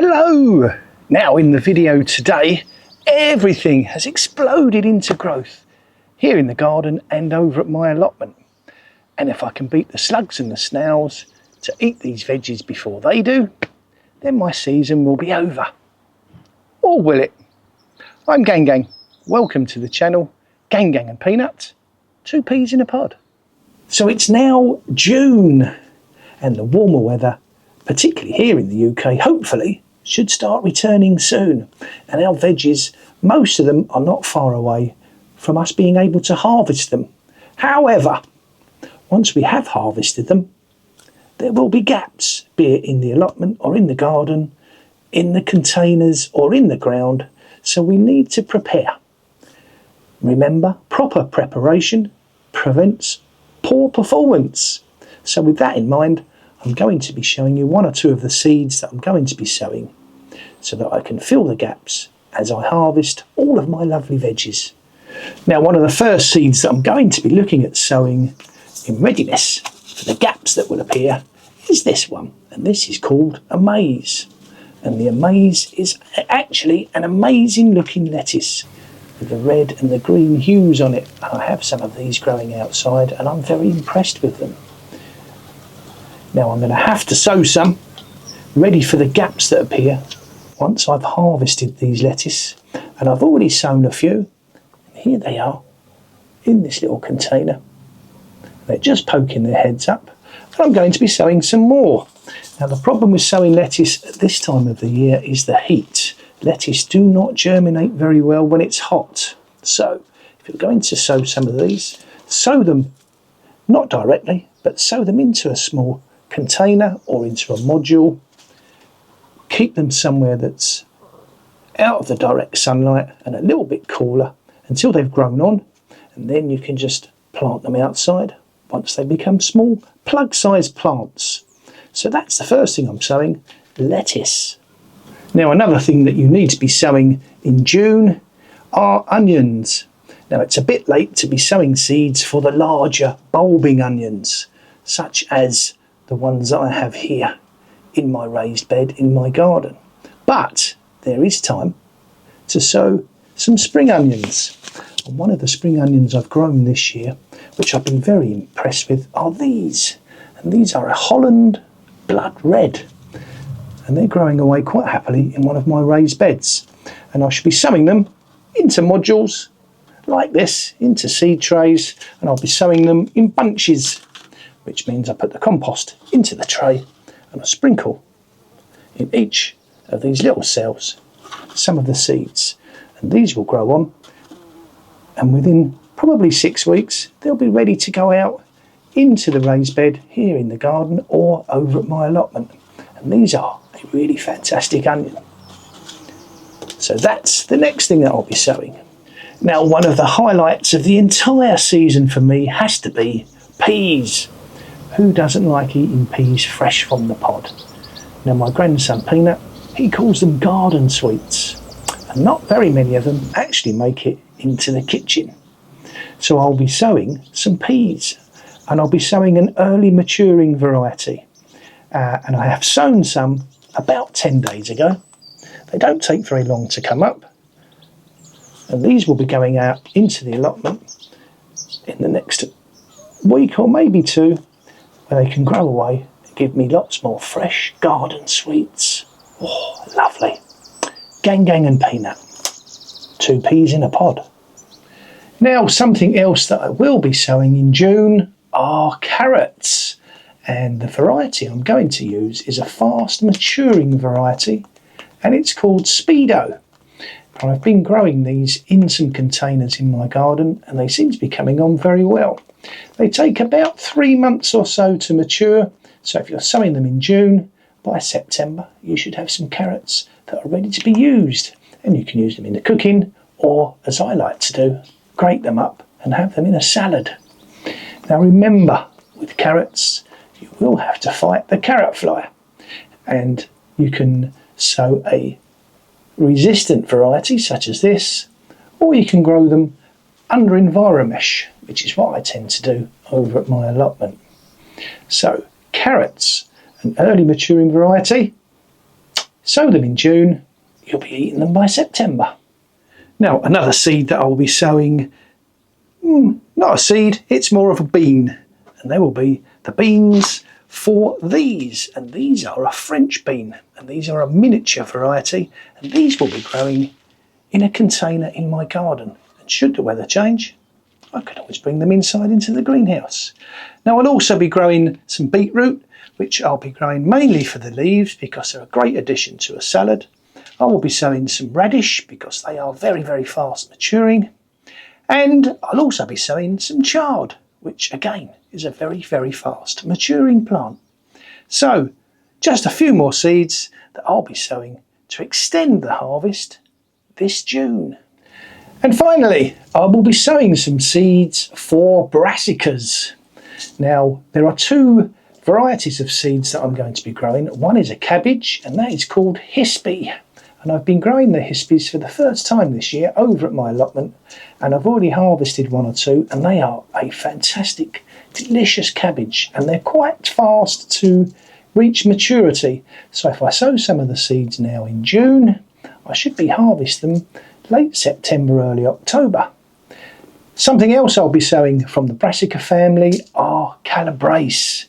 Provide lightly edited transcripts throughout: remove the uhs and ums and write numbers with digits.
Hello! Now in the video today, everything has exploded into growth here in the garden and over at my allotment. And if I can beat the slugs and the snails to eat these veggies before they do, then my season will be over. Or will it? I'm Gang Gang. Welcome to the channel, Gang Gang and Peanuts, 2 peas in a pod. So it's now June and the warmer weather, particularly here in the UK, hopefully should start returning soon. And our veggies, most of them are not far away from us being able to harvest them. However, once we have harvested them, there will be gaps, be it in the allotment or in the garden, in the containers or in the ground, so we need to prepare. Remember, proper preparation prevents poor performance. So with that in mind, I'm going to be showing you 1 or 2 of the seeds that I'm going to be sowing so that I can fill the gaps as I harvest all of my lovely veggies. Now, one of the first seeds that I'm going to be looking at sowing in readiness for the gaps that will appear is this one, and this is called amaze. And the amaze is actually an amazing looking lettuce with the red and the green hues on it. I have some of these growing outside and I'm very impressed with them. Now I'm going to have to sow some, ready for the gaps that appear once I've harvested these lettuce. And I've already sown a few. Here they are in this little container. They're just poking their heads up. And I'm going to be sowing some more. Now the problem with sowing lettuce at this time of the year is the heat. Lettuce do not germinate very well when it's hot. So if you're going to sow some of these, sow them not directly, but sow them into a small container or into a module. Keep them somewhere that's out of the direct sunlight and a little bit cooler until they've grown on, and then you can just plant them outside once they become small plug-sized plants. So that's the first thing I'm sowing, lettuce. Now another thing that you need to be sowing in June are onions. Now it's a bit late to be sowing seeds for the larger bulbing onions, such as the ones that I have here in my raised bed in my garden. But there is time to sow some spring onions. And one of the spring onions I've grown this year, which I've been very impressed with, are these. And these are a Holland blood red. And they're growing away quite happily in one of my raised beds. And I should be sowing them into modules like this, into seed trays, and I'll be sowing them in bunches, which means I put the compost into the tray and I sprinkle in each of these little cells some of the seeds, and these will grow on, and within probably 6 weeks they'll be ready to go out into the raised bed here in the garden or over at my allotment. And these are a really fantastic onion. So that's the next thing that I'll be sowing. Now one of the highlights of the entire season for me has to be peas. Who doesn't like eating peas fresh from the pod? Now my grandson Peanut, he calls them garden sweets, and not very many of them actually make it into the kitchen. So I'll be sowing some peas, and I'll be sowing an early maturing variety. And I have sown some about 10 days ago. They don't take very long to come up, and these will be going out into the allotment in the next week or maybe 2, where they can grow away and give me lots more fresh garden sweets. Oh, lovely. Gang Gang and Peanut, 2 peas in a pod. Now something else that I will be sowing in June are carrots, and the variety I'm going to use is a fast maturing variety, and it's called Speedo. And I've been growing these in some containers in my garden, and they seem to be coming on very well. They take about 3 months or so to mature, so if you're sowing them in June, by September you should have some carrots that are ready to be used, and you can use them in the cooking, or as I like to do, grate them up and have them in a salad. Now remember, with carrots you will have to fight the carrot fly, and you can sow a resistant variety such as this, or you can grow them under Enviromesh, which is what I tend to do over at my allotment. So carrots, an early maturing variety, Sow them in June, you'll be eating them by September. Now, another seed that I will be sowing, not a seed, it's more of a bean. And they will be the beans for these. And these are a French bean. And these are a miniature variety. And these will be growing in a container in my garden. And should the weather change, I could always bring them inside into the greenhouse. Now, I'll also be growing some beetroot, which I'll be growing mainly for the leaves because they're a great addition to a salad. I will be sowing some radish because they are very, very fast maturing. And I'll also be sowing some chard, which again is a very, very fast maturing plant. So, just a few more seeds that I'll be sowing to extend the harvest this June. And finally, I will be sowing some seeds for brassicas. Now, there are two varieties of seeds that I'm going to be growing. One is a cabbage, and that is called hispy. And I've been growing the hispies for the first time this year over at my allotment, and I've already harvested one or two, and they are a fantastic, delicious cabbage, and they're quite fast to reach maturity. So if I sow some of the seeds now in June, I should be harvesting them late September, early October. Something else I'll be sowing from the brassica family are calabrese.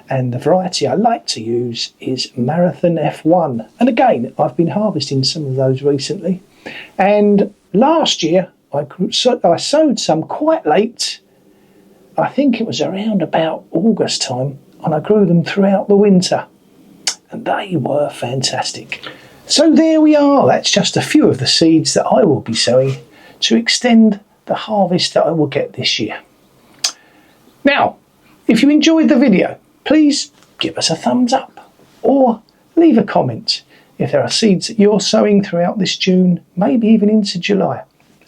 And the variety I like to use is Marathon F1. And again, I've been harvesting some of those recently. And last year, I sowed some quite late. I think it was around about August time. And I grew them throughout the winter. And they were fantastic. So there we are. That's just a few of the seeds that I will be sowing to extend the harvest that I will get this year. Now, if you enjoyed the video, please give us a thumbs up or leave a comment. If there are seeds that you're sowing throughout this June, maybe even into July,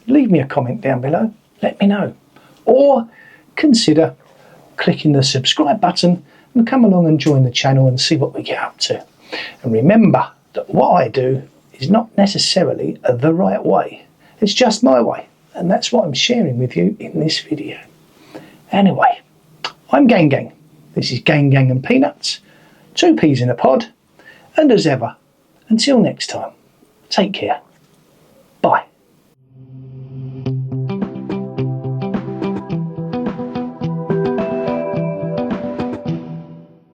leave me a comment down below, let me know. Or consider clicking the subscribe button and come along and join the channel and see what we get up to. And remember that what I do is not necessarily the right way. It's just my way, and that's what I'm sharing with you in this video. Anyway, I'm Gang Gang. This is Gang Gang and Peanuts, 2 peas in a pod, and as ever, until next time, take care.